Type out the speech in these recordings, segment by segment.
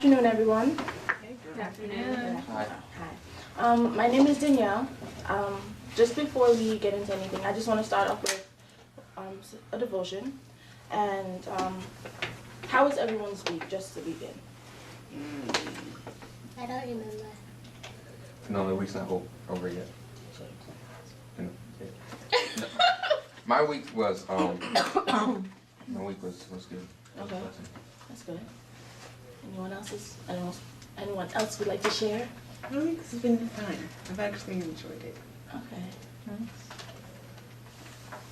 Good afternoon, everyone. Good afternoon. Hi. My name is Danielle. Just before we get into anything, I just want to start off with a devotion. And how was everyone's week, just to begin? I don't remember. No, the week's not over yet. My week was good. Okay, that's good. Anyone else would like to share? My week has been fine. I've actually enjoyed it. Okay,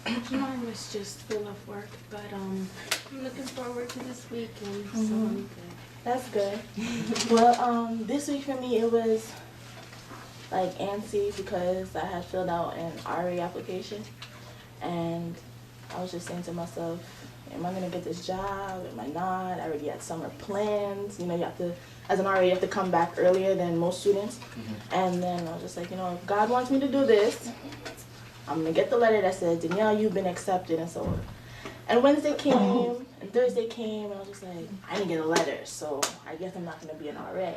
nice. Mine was just full of work, but I'm looking forward to this weekend, so I'm good. That's good. Well, this week for me it was like antsy because I had filled out an RA application, and I was just saying to myself, am I gonna get this job? Am I not? I already had summer plans. You know, you have to, as an RA, you have to come back earlier than most students. Mm-hmm. And then I was just like, if God wants me to do this, I'm gonna get the letter that says, Danielle, you've been accepted, and so on. And Wednesday came, and Thursday came, and I was just like, I didn't get a letter, so I guess I'm not gonna be an RA.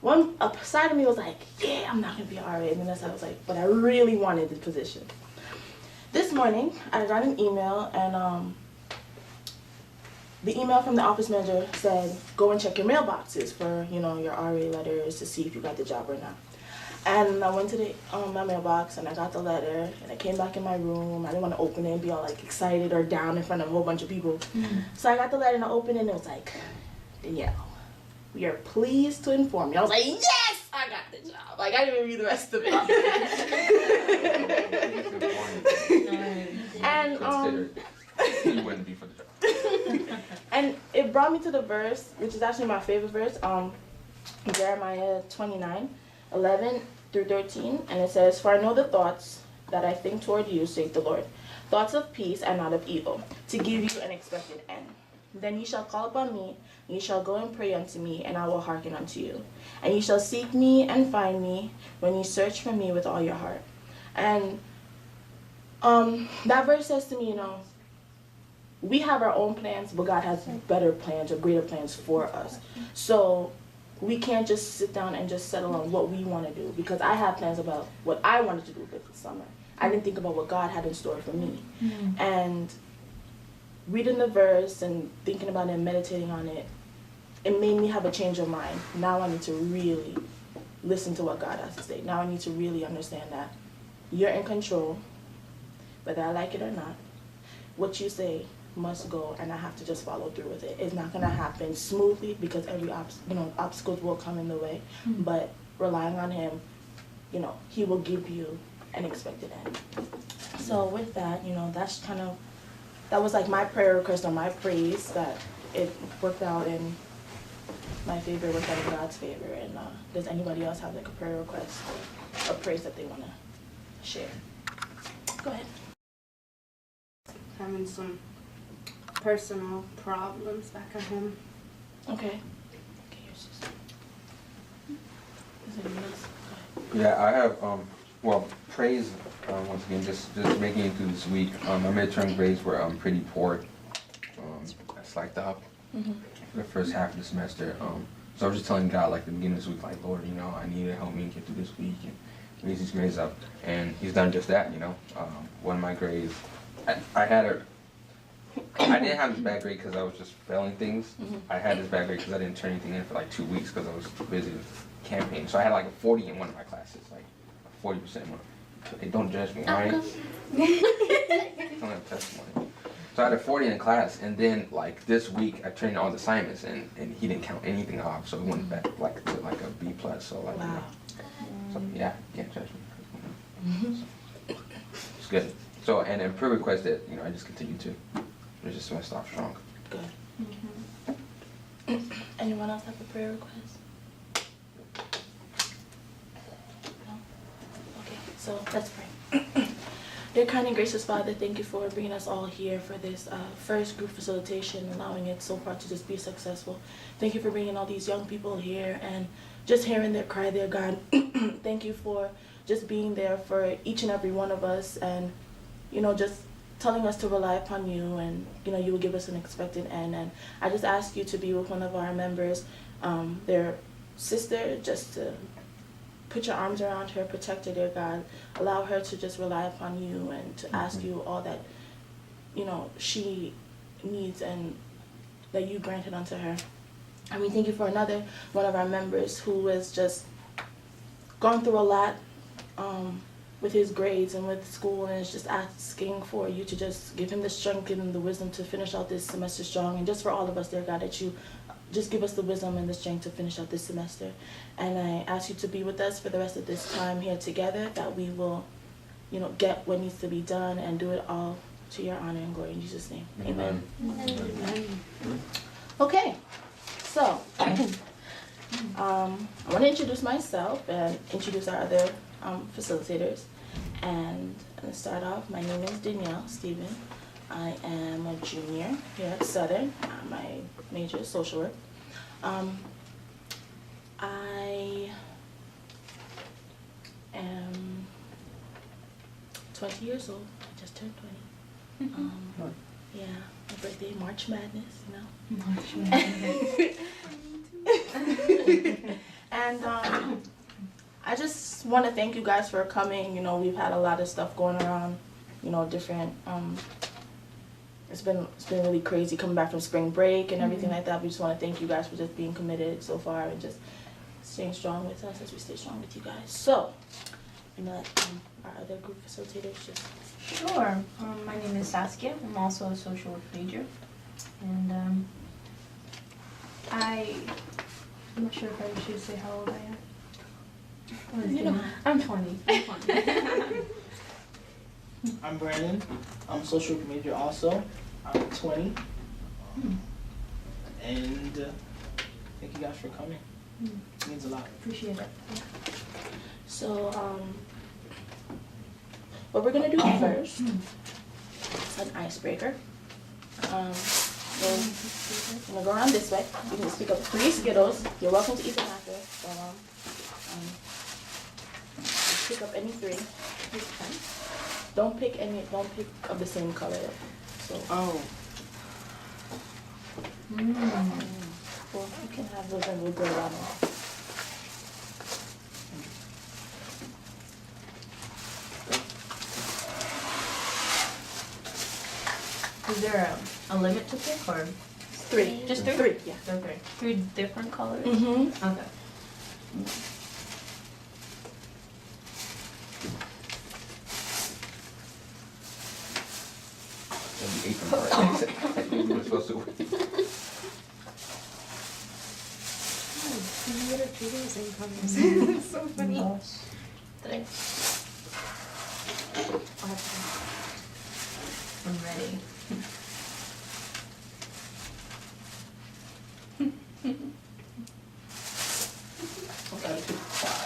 One side of me was like, yeah, I'm not gonna be an RA, and then the side was like, but I really wanted the position. This morning, I got an email, and the email from the office manager said, go and check your mailboxes for, your RA letters to see if you got the job or not. And I went to my mailbox and I got the letter, and I came back in my room. I didn't want to open it and be all like excited or down in front of a whole bunch of people. Mm-hmm. So I got the letter and I opened it and it was like, Danielle, we are pleased to inform you. I was like, yes, I got the job. Like, I didn't even read the rest of it. And you wouldn't be for the job. And it brought me to the verse, which is actually my favorite verse, Jeremiah 29:11 through 13, and it says, for I know the thoughts that I think toward you, saith the Lord, thoughts of peace and not of evil, to give you an expected end. Then ye shall call upon me, and ye shall go and pray unto me, and I will hearken unto you. And ye shall seek me and find me, when ye search for me with all your heart. And that verse says to me, we have our own plans, but God has better plans or greater plans for us. So we can't just sit down and just settle on what we want to do, because I have plans about what I wanted to do with the summer. I didn't think about what God had in store for me. Mm-hmm. And reading the verse and thinking about it and meditating on it, it made me have a change of mind. Now I need to really listen to what God has to say. Now I need to really understand that you're in control, whether I like it or not. What you say must go, and I have to just follow through with it. It's not going to happen smoothly because every obstacles will come in the way, mm-hmm. but relying on him, he will give you an expected end. So with that, that was like my prayer request or my praise, that it worked out in my favor, worked out in God's favor. And does anybody else have like a prayer request or praise that they want to share? Go ahead. Having some personal problems back at home. Okay. Yeah, I have, praise, once again, just making it through this week. My midterm grades were pretty poor. I slacked up for the first half of the semester. So I was just telling God, like, at the beginning of this week, like, Lord, I need you to help me get through this week and raise these grades up. And he's done just that, One of my grades, I didn't have this bad grade because I was just failing things. Mm-hmm. I had this bad grade because I didn't turn anything in for like 2 weeks because I was busy with campaign. So I had like a 40 in one of my classes, like 40% in one. Hey, don't judge me, alright? It's only a testimony. So I had a 40 in class, and then like this week I turned in all the assignments, and he didn't count anything off, so it went back like to like a B plus. So like, wow. So yeah, can't judge me. So, it's good. So and then prayer request that I just continue to. It's just semester off strong. Good. Mm-hmm. Anyone else have a prayer request? No? Okay, so let's pray. Dear kind and gracious Father, thank you for bringing us all here for this first group facilitation, allowing it so far to just be successful. Thank you for bringing all these young people here and just hearing their cry, their God. Thank you for just being there for each and every one of us, and just telling us to rely upon you, and you will give us an expected end. And I just ask you to be with one of our members, their sister, just to put your arms around her, protect her, dear God. Allow her to just rely upon you and to ask you all that she needs and that you granted unto her. And we thank you for another one of our members who has just gone through a lot with his grades and with school, and is just asking for you to just give him the strength, give him the wisdom to finish out this semester strong. And just for all of us, dear God, that you just give us the wisdom and the strength to finish out this semester. And I ask you to be with us for the rest of this time here together, that we will, get what needs to be done and do it all to your honor and glory. In Jesus' name, amen. Amen. Okay, so I want to introduce myself and introduce our other facilitators. And to start off, my name is Danielle Stephen. I am a junior here at Southern. My major is social work. I am 20 years old. I just turned 20. Yeah, my birthday, March Madness, March Madness. And I just want to thank you guys for coming. We've had a lot of stuff going around, different, it's been really crazy coming back from spring break and everything like that. We just want to thank you guys for just being committed so far and just staying strong with us as we stay strong with you guys. So, I'm gonna let our other group facilitators just... Sure. My name is Saskia. I'm also a social work major. And I'm not sure if I should say how old I am. I'm 20. I'm Brandon. I'm a social work major also. I'm 20. And thank you guys for coming. It means a lot. Appreciate it. So, what we're gonna do first is an icebreaker. So I'm gonna go around this way. You can just pick up 3 Skittles. You're welcome to eat them after. So, pick up any 3. Don't pick of the same color. So, Oh. well, you can have those and we'll go around them. Is there a limit to pick or? 3. Just 3. Yeah. Okay. 3 different colors? Mm-hmm. Okay. You ate them already. You were supposed to. You get a treat the same colors. It's so funny. I'm ready.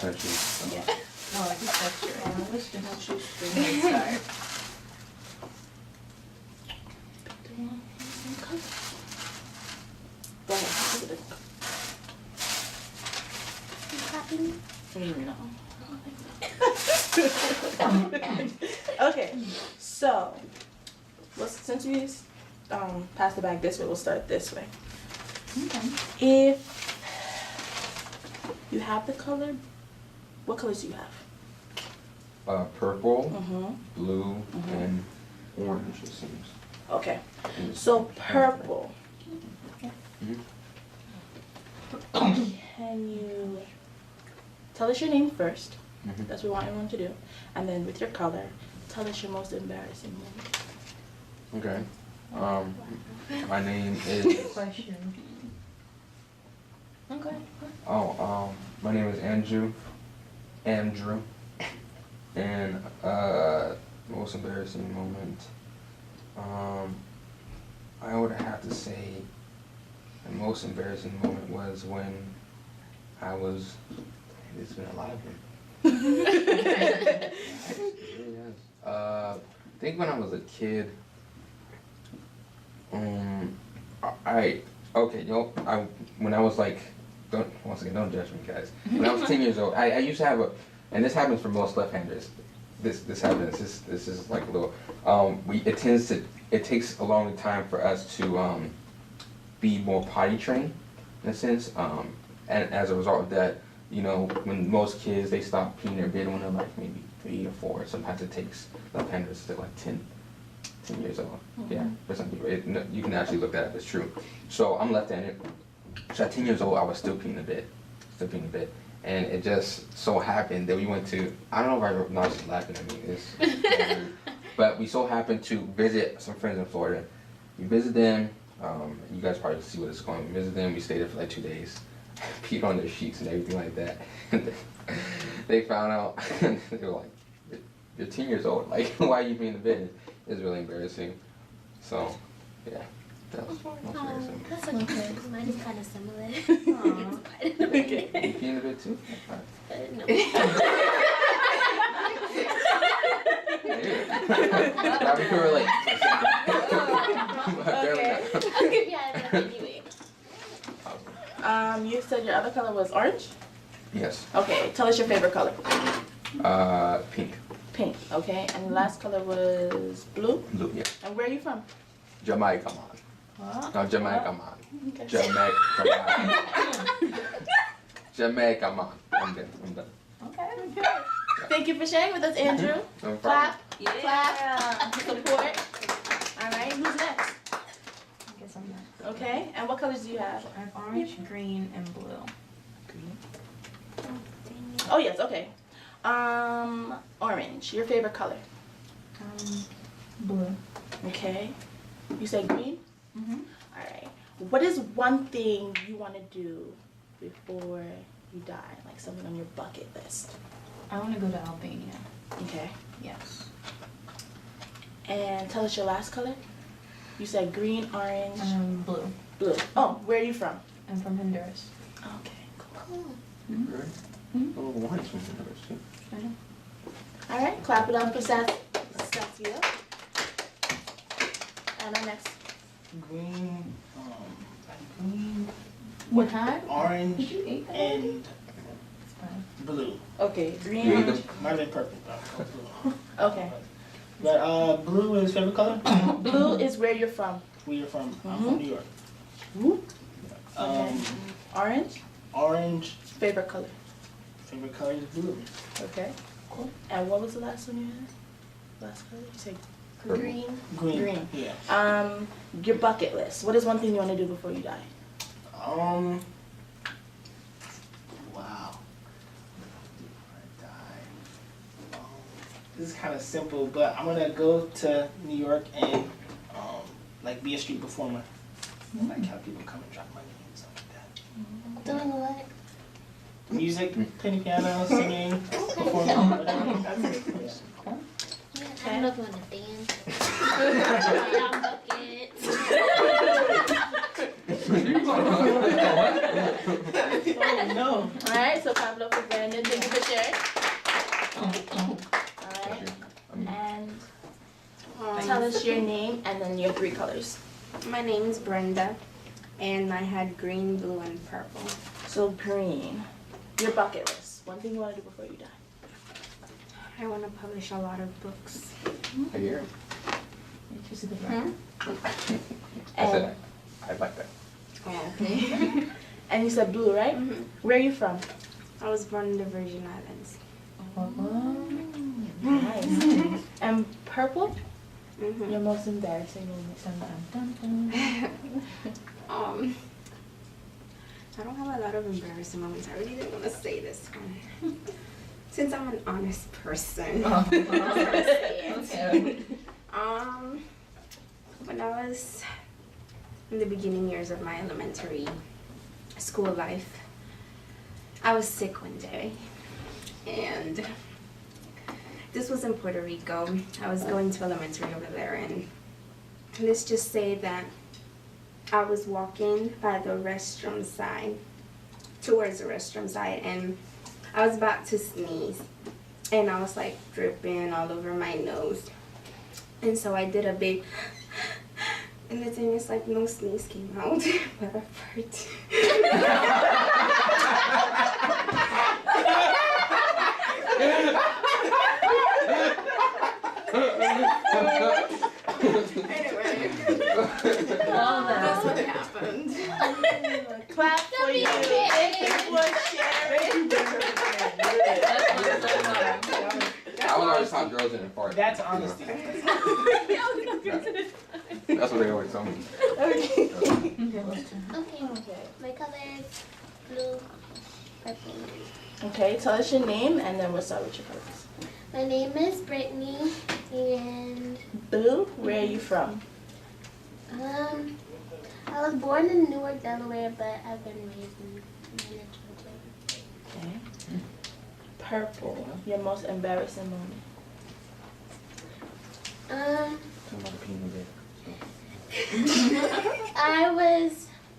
Okay. Yeah. Oh, I just got your Let's just have choose 3. head start. Pick the one in the same color. Go ahead. Look at it. No. Okay, so since we passed the bag this way, we'll start this way. Okay. If you have the color, what colors do you have? Purple, Mm-hmm. blue, and orange, it seems. Okay, so purple. Can you tell us your name first? Mhm. That's what we want everyone to do. And then with your color, tell us your most embarrassing moment. Okay. My name is. Question. Okay. My name is Andrew. And most embarrassing moment. I would have to say the most embarrassing moment was when I was. There's been a lot of them. It really has. I think when I was a kid. When I was like, don't judge me, guys. When I was 10 years old, I used to have and this happens for most left-handers. this happens. This is like a little. It takes a long time for us to be more potty trained in a sense. And as a result of that, you know, when most kids they stop peeing their bed when they're like maybe 3 or 4. Sometimes it takes left-handers to like 10 years old. Yeah, for some people, you can actually look that up. It's true. So I'm left-handed. So at 10 years old, I was still peeing the bed, and it just so happened that we went to. I don't know if I know she's laughing at me. It's weird. But we so happened to visit some friends in Florida. We visited them. You guys probably see what it's going. We visited them. We stayed there for like 2 days. Peed on their sheets and everything like that. And they found out. And they were like, "You're 10 years old. Like, why are you peeing in the bed?" It's really embarrassing. So, yeah. That was embarrassing. That's okay. Mine is kind of similar. It's quite annoying. You pee in the bed too? No. Now we can relate. Yeah, but anyway. You said your other color was orange? Yes. Okay, tell us your favorite color. Pink. Pink, okay. And the last color was blue? Blue, yeah. And where are you from? Jamaica, man. What? No, Jamaica, man. Okay. Jamaica, man. I'm done. Okay. Thank you for sharing with us, Andrew. No problem. Clap, Yeah. clap, support. All right, who's next? I guess I'm next. Okay, and what colors do you have? I have orange, green, and blue. Oh, yes, okay. Orange, your favorite color. Blue. Okay. You said green? Mm-hmm. All right. What is one thing you want to do before you die? Like something on your bucket list. I want to go to Albania. Okay. Yes. And tell us your last color. You said green, orange, Blue. blue. Oh, where are you from? I'm from Honduras. Okay, cool. Good. Oh, orange from the others, too. I know. All right, clap it up for Saskia. And our next. Green, green, What time? orange, Did you eat that? and It's fine. blue. Okay, green, You ate orange. Might have been purple, but blue. Okay. But blue is favorite color? Blue is where you're from. Where you're from? I'm Mhm. from New York. Okay. Orange, Orange, favorite color. favorite color is blue. Okay, cool. And what was the last one you had? Last color? You said Purple. green. Green. Green. Yeah. Your bucket list. What is one thing you want to do before you die? Wow. Before I die. This is kind of simple, but I'm gonna go to New York and like be a street performer. Like have people come and drop money and stuff like that. Doing what? Music, playing piano, singing, performing, whatever. That's it. Yeah. Yeah, I don't know if you want to dance. Yeah, buckets. Oh no. All right, so clap it up for Brandon. Thank you for sharing. All right, and tell us your name and then your 3 colors. My name is Brenda, and I had green, blue, and purple. So green. Your bucket list. One thing you want to do before you die. I want to publish a lot of books. I hear. Just a good one. I said I like that. Oh, okay. And you said blue, right? Mhm. Where are you from? I was born in the Virgin Islands. Nice. And purple? Mhm. Your most embarrassing moment. I don't have a lot of embarrassing moments. I really didn't want to say this one. Since I'm an honest person. Oh. I'm gonna say it. Okay. When I was in the beginning years of my elementary school life, I was sick one day, and this was in Puerto Rico. I was going to elementary over there, and let's just say that I was walking by the restroom side, towards the restroom side, and I was about to sneeze, and I was like dripping all over my nose, and so I did a big, and the thing is like no sneeze came out, but a fart. I was always taught girls in the park. That's honesty. That's what they always tell me. Okay. Okay. My colors, blue, purple, and green. Okay, tell us your name and then we'll start with your colors. My name is Brittany, and Blue, where are you from? I was born in Newark, Delaware, but I've been raised in Atlanta, Georgia. Okay. Purple, your most embarrassing moment. I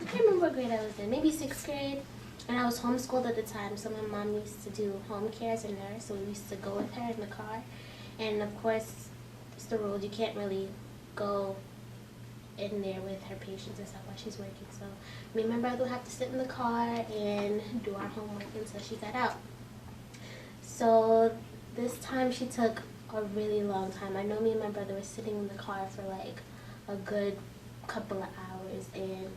can't remember what grade I was in, maybe 6th grade. And I was homeschooled at the time, so my mom used to do home care as a nurse, so we used to go with her in the car. And of course, it's the rule, you can't really go in there with her patients and stuff while she's working. So me and my brother would have to sit in the car and do our homework until she got out. So this time she took a really long time. I know me and my brother were sitting in the car for like a good couple of hours, and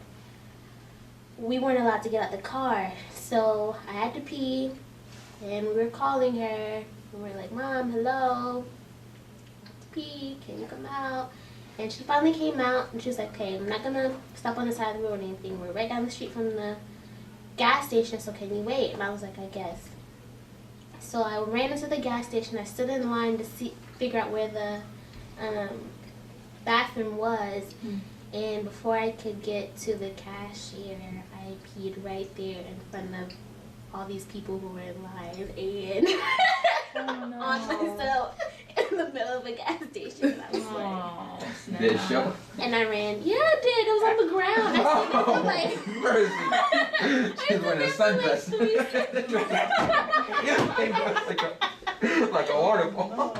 we weren't allowed to get out the car. So I had to pee, and we were calling her, and we were like, Mom, hello, I have to pee, can you come out? And she finally came out, and she was like, okay, I'm not gonna stop on the side of the road or anything. We're right down the street from the gas station, so can you wait? And I was like, I guess. So I ran into the gas station. I stood in line to figure out where the bathroom was. And before I could get to the cashier, I peed right there in front of all these people who were in line, and on myself in the middle of a gas station. And I was like, Did it show? and I ran. Yeah, it did. It was on the ground. I stood there for Mercy. She's wearing a sundress. like a waterfall.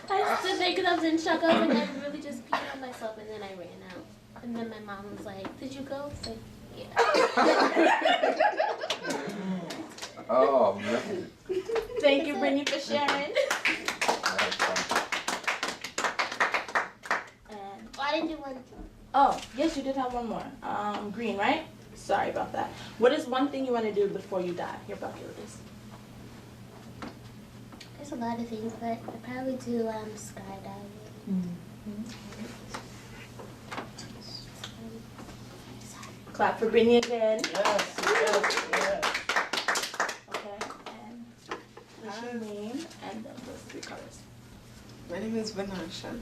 I stood there because I was in shock. I was like, I really just peed on myself, and then I ran out. And then my mom was like, did you go? I said, yeah. Oh, man. Thank you, Brittany, for sharing. I didn't do one. Oh, yes, you did have one more. Green, right? Sorry about that. What is one thing you want to do before you die? Your bucket list. There's a lot of things, but I'd probably do skydiving. Clap for Brittany again. Yes, yes, yes. Okay, and what's your name and then those 3 colors. My name is Vanasha.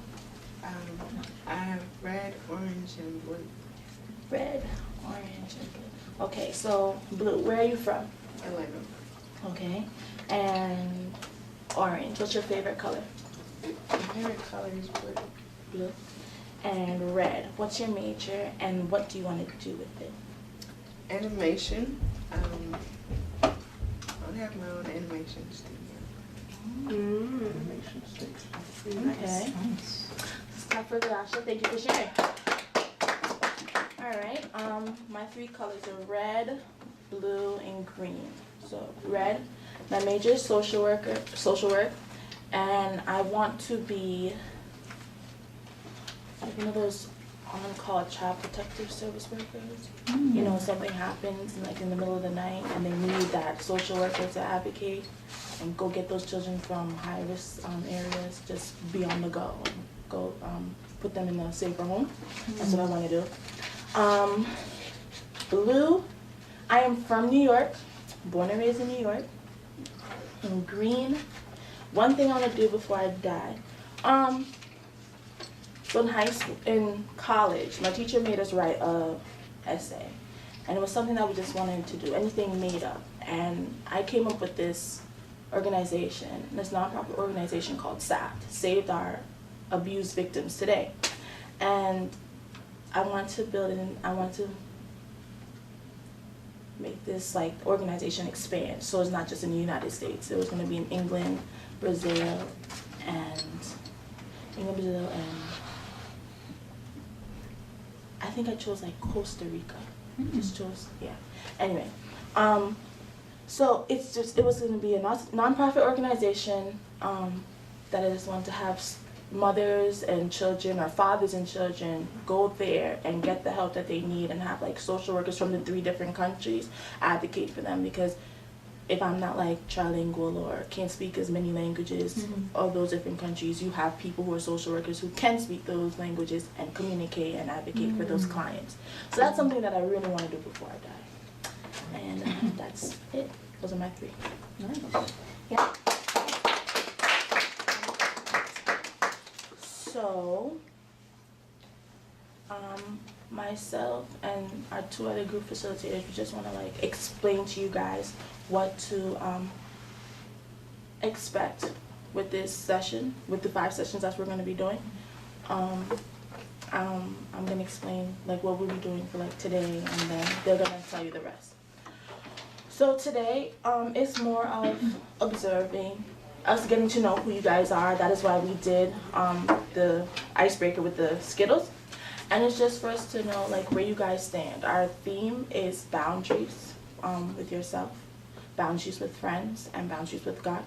I have red, orange, and blue. Red, orange, and blue. Okay, so blue, where are you from? Atlanta. Okay, and orange, what's your favorite color? My favorite color is blue. Blue. And red, what's your major and what do you want to do with it? Animation. I have my own animation studio. Okay. Let's clap for Vanasha. Thank you for sharing. Alright, my 3 colors are red, blue, and green. So red, my major is social work, and I want to be like one of those on-call child protective service workers. You know, something happens like in the middle of the night and they need that social worker to advocate and go get those children from high-risk areas, just be on the go, and go put them in a safer home. That's what I want to do. Blue, I am from New York, born and raised in New York. And green, one thing I want to do before I die. So in college, my teacher made us write a essay, and it was something that we just wanted to do, anything made up. And I came up with this organization, this nonprofit organization called SAVed, Saved Our Abused Victims Today. And I want to make this like organization expand, so it's not just in the United States. It was going to be in England, Brazil, and I think I chose like Costa Rica. Just chose, yeah. Anyway, so it was going to be a nonprofit organization that I just wanted to have mothers and children or fathers and children go there and get the help that they need and have like social workers from the 3 different countries advocate for them. Because if I'm not like trilingual or can't speak as many languages of those different countries, you have people who are social workers who can speak those languages and communicate and advocate for those clients. So that's something that I really want to do before I die. And that's it. Those are my 3. Nice. Yeah. So, myself and our 2 other group facilitators, we just want to like explain to you guys what to expect with this session, with the 5 sessions that we're going to be doing. I'm going to explain like what we'll be doing for like today, and then they're going to tell you the rest. So today, it's more of observing, us getting to know who you guys are. That is why we did the icebreaker with the Skittles. And it's just for us to know like where you guys stand. Our theme is boundaries with yourself, boundaries with friends, and boundaries with God.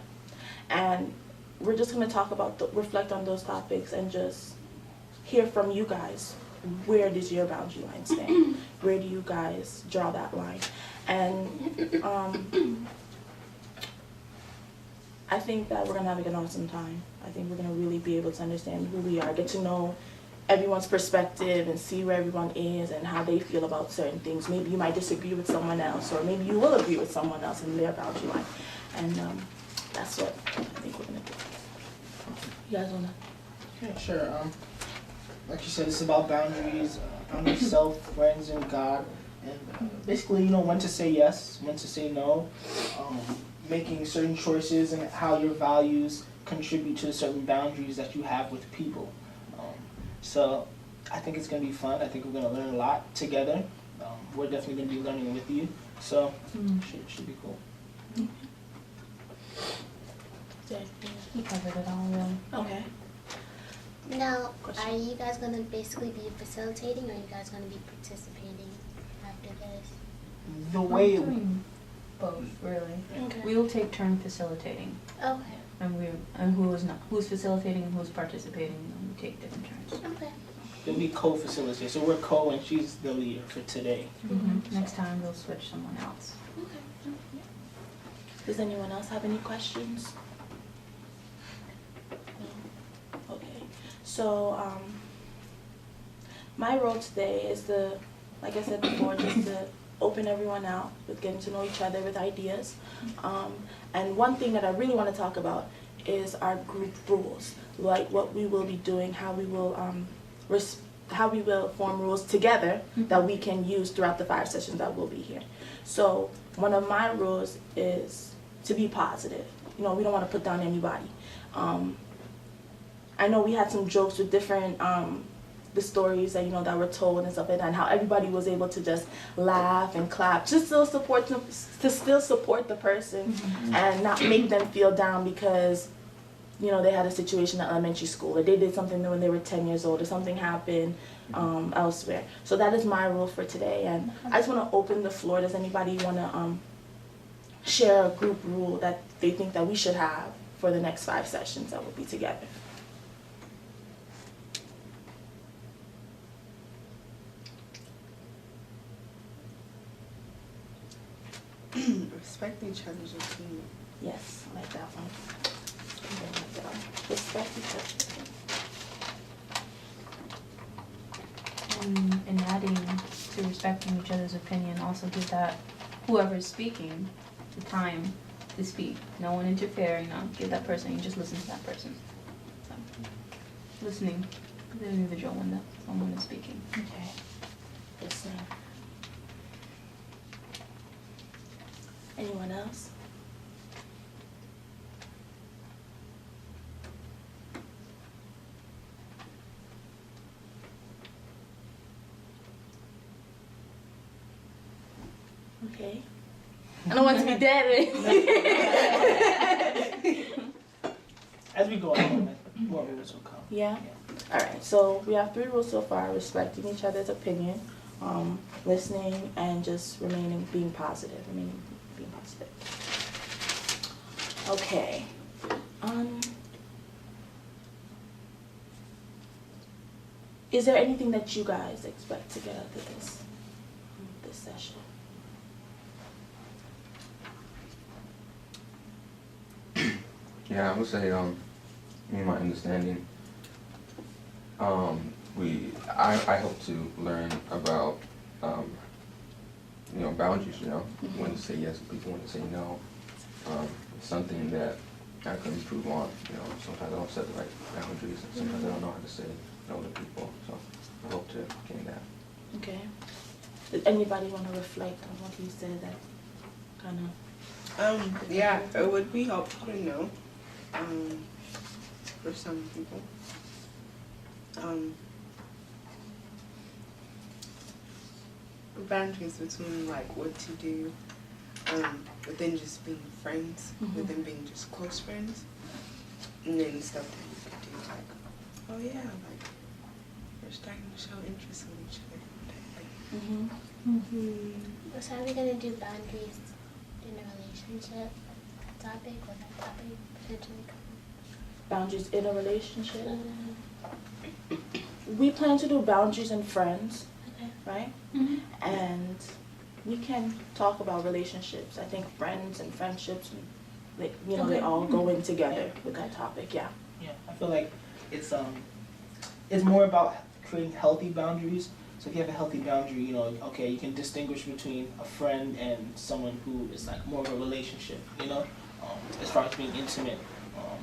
And we're just going to talk about, reflect on those topics and just hear from you guys. Where does your boundary line stand? Where do you guys draw that line? And I think that we're going to have an awesome time. I think we're going to really be able to understand who we are, get to know everyone's perspective and see where everyone is and how they feel about certain things. Maybe you might disagree with someone else, or maybe you will agree with someone else in their boundary line. And that's what I think we're going to do. You guys want to? Okay, sure. Like you said, it's about boundaries, self, friends, and God. And basically, when to say yes, when to say no, making certain choices and how your values contribute to certain boundaries that you have with people. So I think it's going to be fun. I think we're going to learn a lot together. We're definitely going to be learning with you. So should be cool. You covered it all, really. Okay. Now, Question. are you guys going to basically be facilitating, or are you guys going to be participating after this? The way We're doing both, really. Okay. We will take turn facilitating, Okay. and who's facilitating and who's participating, and we take different turns. Okay. it'll be co-facilitator. So we're co and she's the leader for today. Next time they'll switch someone else. Okay. Does anyone else have any questions? No? Okay. So, my role today is to, like I said before, just to open everyone out with getting to know each other with ideas. And one thing that I really want to talk about is our group rules, like what we will be doing, how we will form rules together that we can use throughout the 5 sessions that will be here. So one of my rules is to be positive. We don't want to put down anybody. I know we had some jokes with different the stories that that were told and stuff like that, and how everybody was able to just laugh and clap, just still support them, to still support the person and not make them feel down because they had a situation in elementary school, or they did something when they were 10 years old, or something happened elsewhere. So that is my rule for today, and I just want to open the floor. Does anybody want to share a group rule that they think that we should have for the next 5 sessions that will be together? Respect each other's opinion. Yes, I like that one. I like that one. Respect each other. And adding to respecting each other's opinion, also give that whoever is speaking the time to speak. No one interfering. Give that person. You just listen to that person. So, listening, the individual when someone is speaking. Okay. Listening. Anyone else? Okay. I don't want to be dead. As we go on, more rules will come. Yeah? Alright, so we have 3 rules so far: respecting each other's opinion, listening, and just being positive. is there anything that you guys expect to get out of this session? Yeah, I would say, in my understanding, I hope to learn about, boundaries, when to say yes to people, when to say no. It's something that I can improve on, sometimes I don't set the right boundaries, and sometimes I don't know how to say no to people, so I hope to gain that. Okay. Does anybody want to reflect on what he said that kind of... Yeah, it would be helpful to know, for some people. Boundaries between like what to do, within just being friends, within being just close friends, and then stuff that you could do like, oh yeah, like we're starting to show interest in each other. So are we gonna do boundaries in a relationship topic, or that topic potentially come? Boundaries in a relationship? We plan to do boundaries in friends, Okay. right? And we can talk about relationships. I think friends and friendships, they all go in together with that topic, yeah. Yeah, I feel like it's more about creating healthy boundaries. So if you have a healthy boundary, okay, you can distinguish between a friend and someone who is like more of a relationship, as far as being intimate,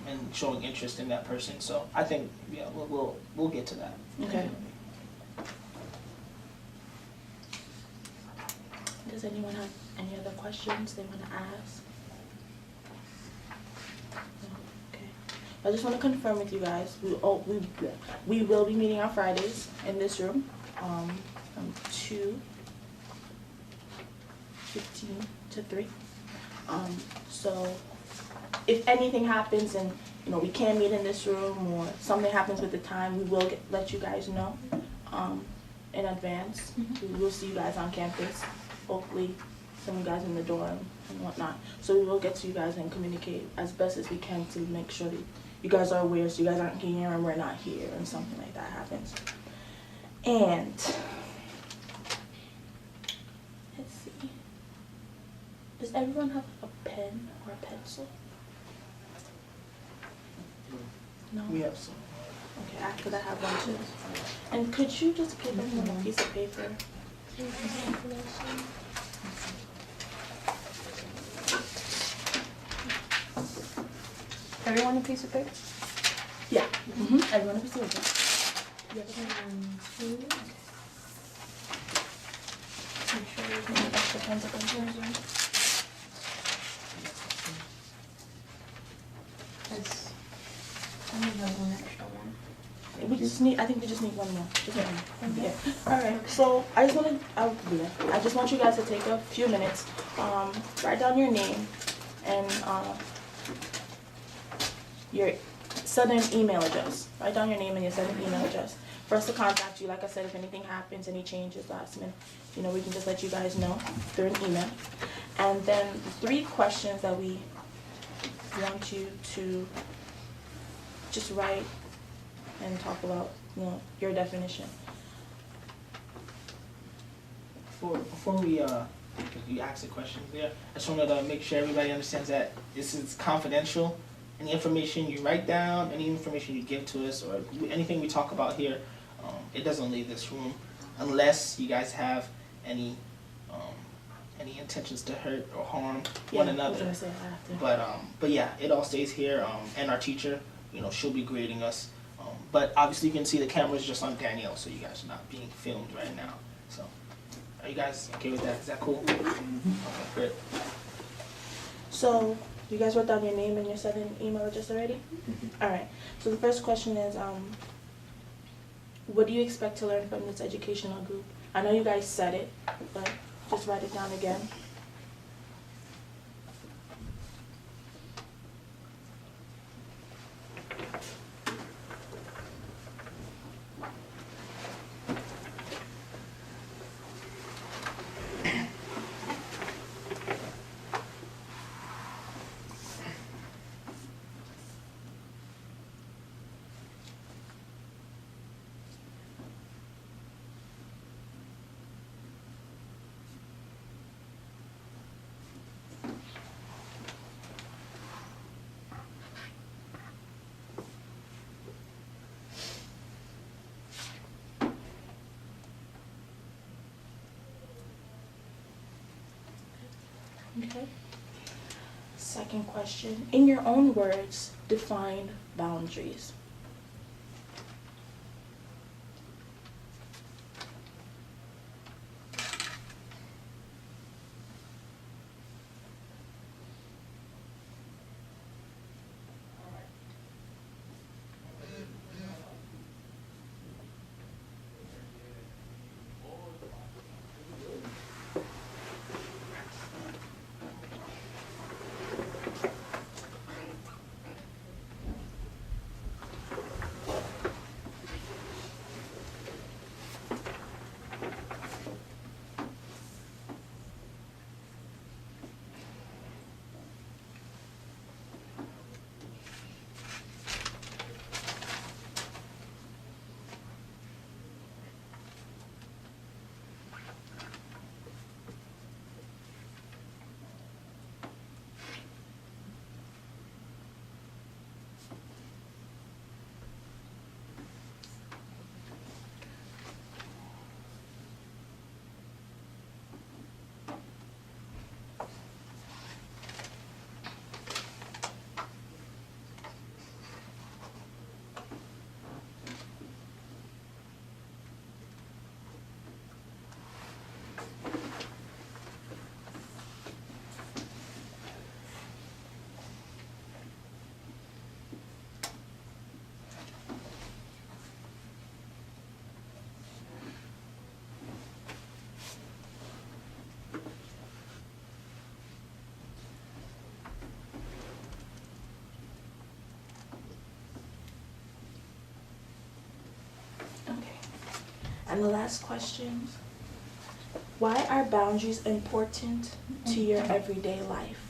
and showing interest in that person. So I think, yeah, we'll get to that. Okay. Does anyone have any other questions they want to ask? No? Okay. I just want to confirm with you guys, we will be meeting on Fridays in this room, from 2:15 to 3. So if anything happens and we can't meet in this room or something happens with the time, we will let you guys know in advance. We will see you guys on campus. Hopefully some of you guys in the dorm and whatnot. So we will get to you guys and communicate as best as we can to make sure that you guys are aware, so you guys aren't here and we're not here and something like that happens. And let's see. Does everyone have a pen or a pencil? No? We have some. Okay, because I have one too. And could you just give them a piece of paper? Everyone a piece of paper? Yeah. Everyone a piece of paper. Make sure there's no extra pens up in here. That's, I only have one extra one. I think we just need one more. Just one more. Yeah. Alright, so I just want you guys to take a few minutes, write down your name and your sudden email address. Write down your name and your sudden email address for us to contact you. Like I said, if anything happens, any changes last minute, we can just let you guys know through an email. And then the 3 questions that we want you to just write and talk about, your definition. Before we you ask the questions there, I just wanted to make sure everybody understands that this is confidential. Any information you write down, any information you give to us, or anything we talk about here, it doesn't leave this room unless you guys have any intentions to hurt or harm one another. I was gonna say after. But yeah, it all stays here, and our teacher, she'll be grading us. But obviously you can see the camera's just on Danielle, so you guys are not being filmed right now. So, are you guys okay with that? Is that cool? Okay, great. So, you guys wrote down your name and your sudden email address already? Alright, so the first question is, what do you expect to learn from this educational group? I know you guys said it, but just write it down again. Okay. Second question. In your own words, define boundaries. Okay. And the last question. Why are boundaries important to your everyday life?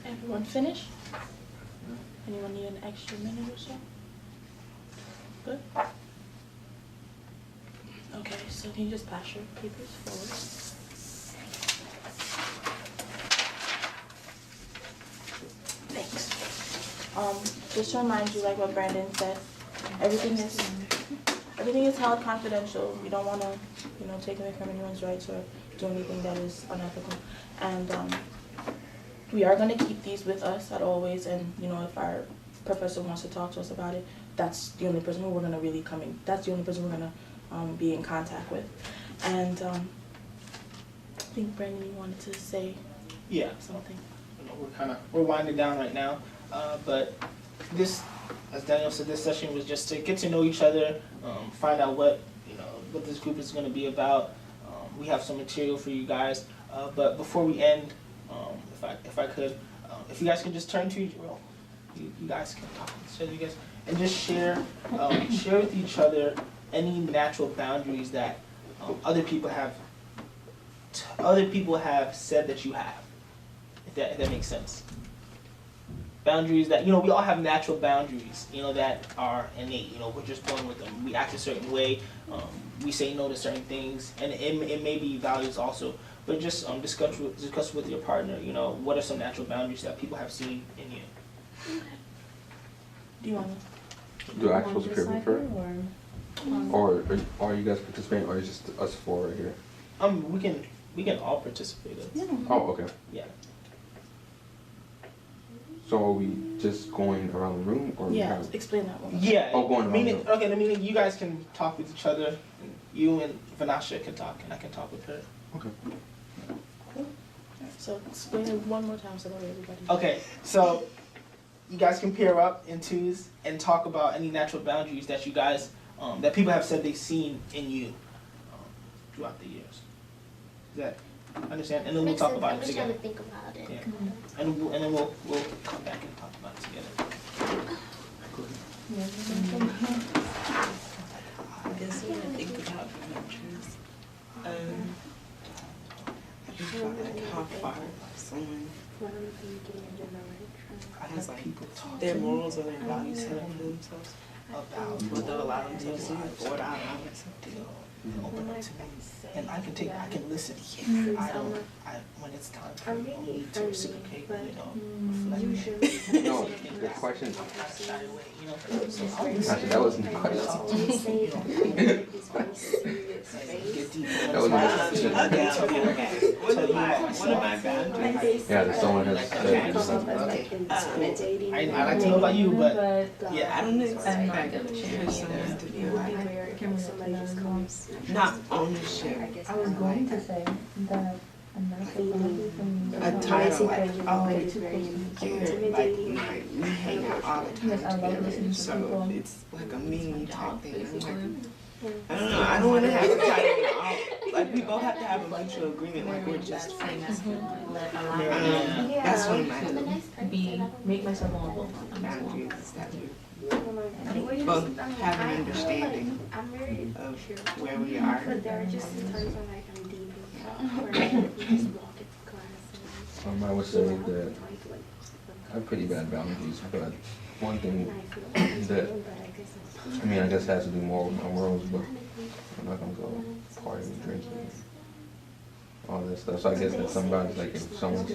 Everyone finished? Anyone need an extra minute or so? Good? Okay, so can you just pass your papers forward? Thanks. Just to remind you, like what Brandon said, everything is held confidential. We don't want to, take away from anyone's rights or do anything that is unethical. And we are going to keep these with us at always, and if our professor wants to talk to us about it, that's the only person who we're going to really that's the only person we're going to be in contact with. And I think Brandon, you wanted to say something. We're winding down right now, but this, as Daniel said, this session was just to get to know each other, find out what this group is going to be about. We have some material for you guys, but before we end, if I could, if you guys could just turn to each, well, you guys can talk to each other, and just share with each other any natural boundaries that other people have said that you have, if that makes sense. Boundaries that, we all have natural boundaries, that are innate, we're just born with them. We act a certain way, we say no to certain things, and it may be values also. But just discuss with your partner, what are some natural boundaries that people have seen in you? Do you want to? Do actual peer prefer? Or are you guys participating, or is just us four right here? We can all participate. Oh, okay. Yeah. So are we just going around the room, or Yeah, we have? explain that one. Yeah. Oh, going around meaning, the- okay, the meaning you guys can talk with each other. You and Vanasha can talk, and I can talk with her. Okay. So explain it one more time so that way everybody. Okay, so you guys can pair up in twos and talk about any natural boundaries that you guys, that people have said they've seen in you throughout the years. Does that understand? And then we'll Makes talk sense. about I'm it just trying together. to think about it. Yeah. And then we'll come back and talk about it together. I guess when I think about boundaries, I think about like how far someone has like their morals or their values set up for themselves. About What they'll allow themselves to do or what I allow myself to do. open up to me, and I can listen. When it's time for me to reciprocate, reflect. No, the question. So I'll listen. Gotcha, that wasn't the question. Get deep. That was my question. Okay. One of my boundaries. Yeah, that someone has said. I like to know about you, but Yeah, I don't I'm expect not like gonna share for someone to be like Somebody just comes. not ownership. I was going to say that I'm not A title like, oh, you're like we hang out all the Yes, I time love together, listening to so people. it's like a mini type thing. I'm Basically. like, I don't know. I don't want to have a title at all. Like we both have to have a mutual agreement. Like we're just friends. That's one of my Make myself vulnerable. boundaries. Is that we both have an understanding of where we are. But there are just times when like I'm deep where I just walk into class and I would say that I have pretty bad boundaries, but one thing that, I mean, I guess it has to do more with my morals, but I'm not gonna go partying, drinking, all that stuff. So I guess that somebody's like, if someone's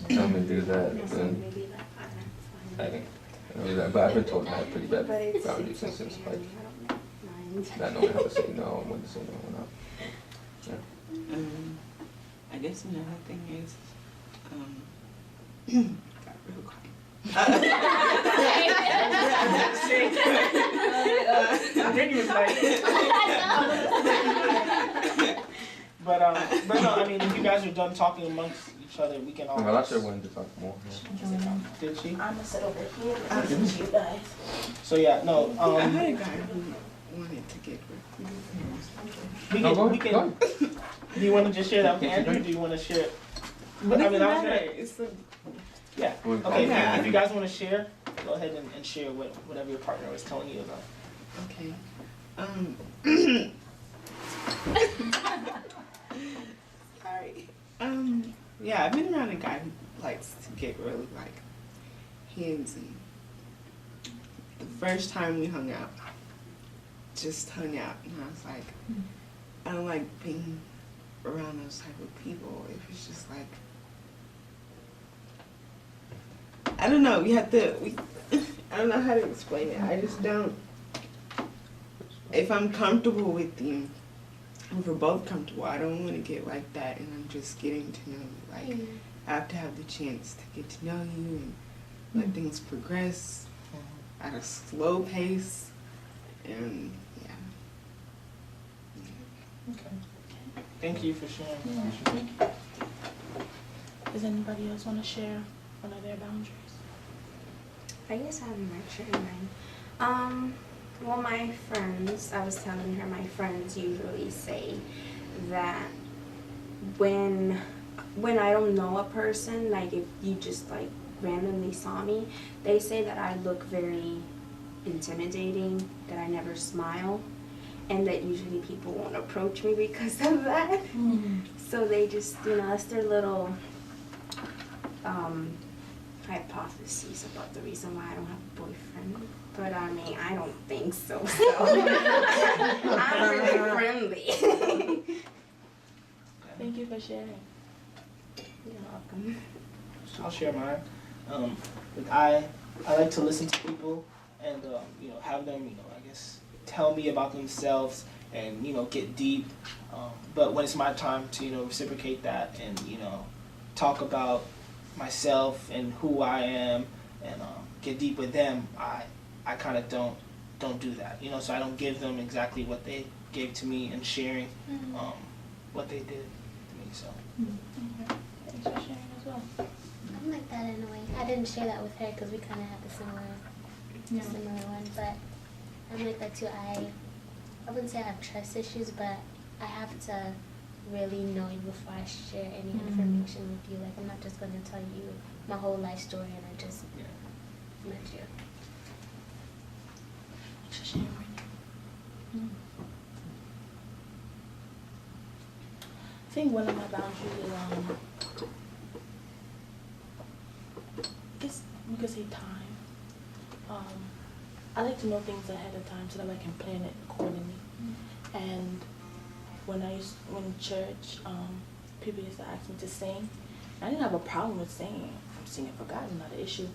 telling me to do that, then I can do that. But I've been told I have pretty bad boundaries since like not knowing how to say no and when to say no and not. I guess another thing is, got real quiet. I think he was like. But no, I mean, if you guys are done talking amongst each other, we can all. Well, I should wanted to talk more. Did she? I'm gonna sit over here and listen to you guys. So yeah, no. I had a guy who wanted to get with We No, go can. ahead. Do you want to just share that with Andrew? Or do you want to share it? But I mean, I was matter. gonna. It's the Yeah. Okay. Okay. Yeah. If you guys want to share, go ahead and share whatever your partner was telling you about. okay. Sorry. Yeah, I've been around a guy who likes to get really like handsy. The first time we hung out, just hung out, and I was like, I don't like being around those type of people. If it's just like, I don't know. I don't know how to explain it. I just don't. If I'm comfortable with you, if we're both comfortable, I don't want to get like that and I'm just getting to know you. Like, I have to have the chance to get to know you and let things progress at a slow pace. And yeah. Okay. Thank you for sharing. Does anybody else want to share one of their boundaries? I guess I haven't shared mine. Well, my friends, I was telling her, my friends usually say that when I don't know a person, like if you just like randomly saw me, they say that I look very intimidating, that I never smile, and that usually people won't approach me because of that. So they just, that's their little hypotheses about the reason why I don't have a boyfriend. But I mean, I don't think so. I'm really friendly. Thank you for sharing. You're welcome. I'll share mine. I like to listen to people and have them, I guess, tell me about themselves and get deep. But when it's my time to reciprocate that and talk about myself and who I am and get deep with them, I kind of don't do that. So I don't give them exactly what they gave to me and sharing what they did to me. So. Thanks for sharing as well. I'm like that in a way. I didn't share that with her because we kind of had the similar one, but I'm like that too. I wouldn't say I have trust issues, but I have to really know you before I share any information with you. Like, I'm not just going to tell you my whole life story and I just met you. Thanks for sharing, Brittany. I think one of my boundaries is we could say time. I like to know things ahead of time so that I can plan it accordingly. And when church, people used to ask me to sing. I didn't have a problem with singing. I'm singing for God, not an issue.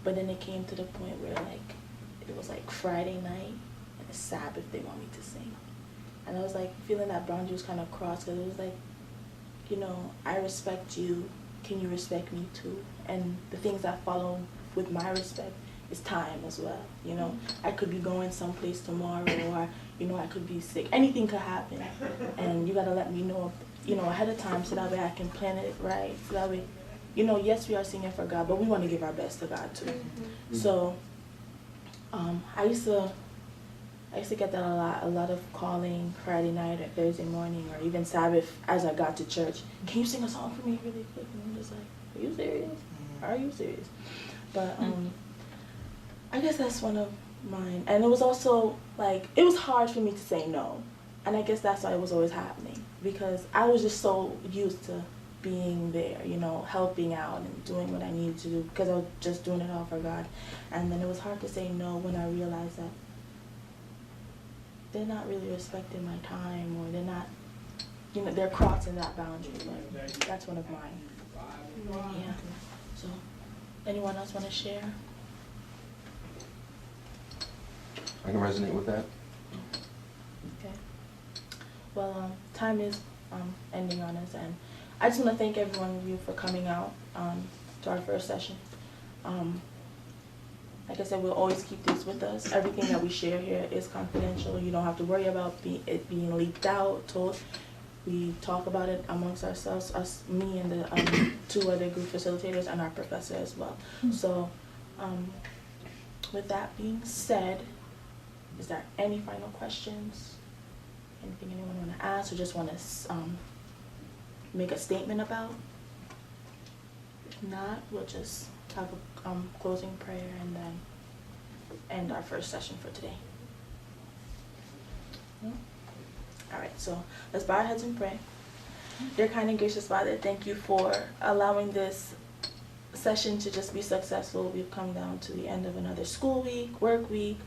But then it came to the point where it was Friday night and the Sabbath they want me to sing. And I was feeling that boundary was kind of crossed because it was I respect you. Can you respect me too? And the things that follow with my respect is time as well. I could be going someplace tomorrow or, I could be sick. Anything could happen. And you got to let me know, ahead of time so that way I can plan it right. So that way, yes, we are singing for God, but we want to give our best to God too. So I used to get that a lot of calling Friday night or Thursday morning or even Sabbath as I got to church. Can you sing a song for me really quick? And I'm just are you serious? Are you serious? But I guess that's one of mine. And it was also it was hard for me to say no. And I guess that's why it was always happening because I was just so used to being there, helping out and doing what I needed to do because I was just doing it all for God. And then it was hard to say no when I realized that they're not really respecting my time or they're not, they're crossing that boundary. But that's one of mine. Yeah. So, anyone else want to share? I can resonate with that. Okay. Well, time is ending on us, and I just want to thank every one of you for coming out to our first session. Like I said, we'll always keep this with us. Everything that we share here is confidential. You don't have to worry about it being leaked out, told. We talk about it amongst ourselves, me and the 2 other group facilitators and our professor as well. So with that being said, is there any final questions? Anything anyone want to ask or just want to make a statement about? If not, we'll just have a closing prayer and then end our first session for today. All right, so let's bow our heads and pray. Dear kind and gracious Father, thank you for allowing this session to just be successful. We've come down to the end of another school week, work week.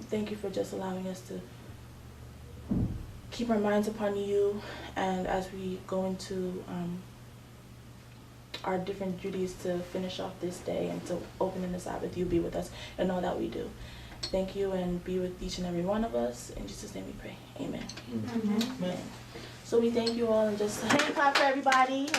Thank you for just allowing us to keep our minds upon you, and as we go into our different duties to finish off this day and to open in the Sabbath, you be with us in all that we do. Thank you, and be with each and every one of us. In Jesus' name we pray. Amen. Amen. So we thank you all, and just hand clap for everybody.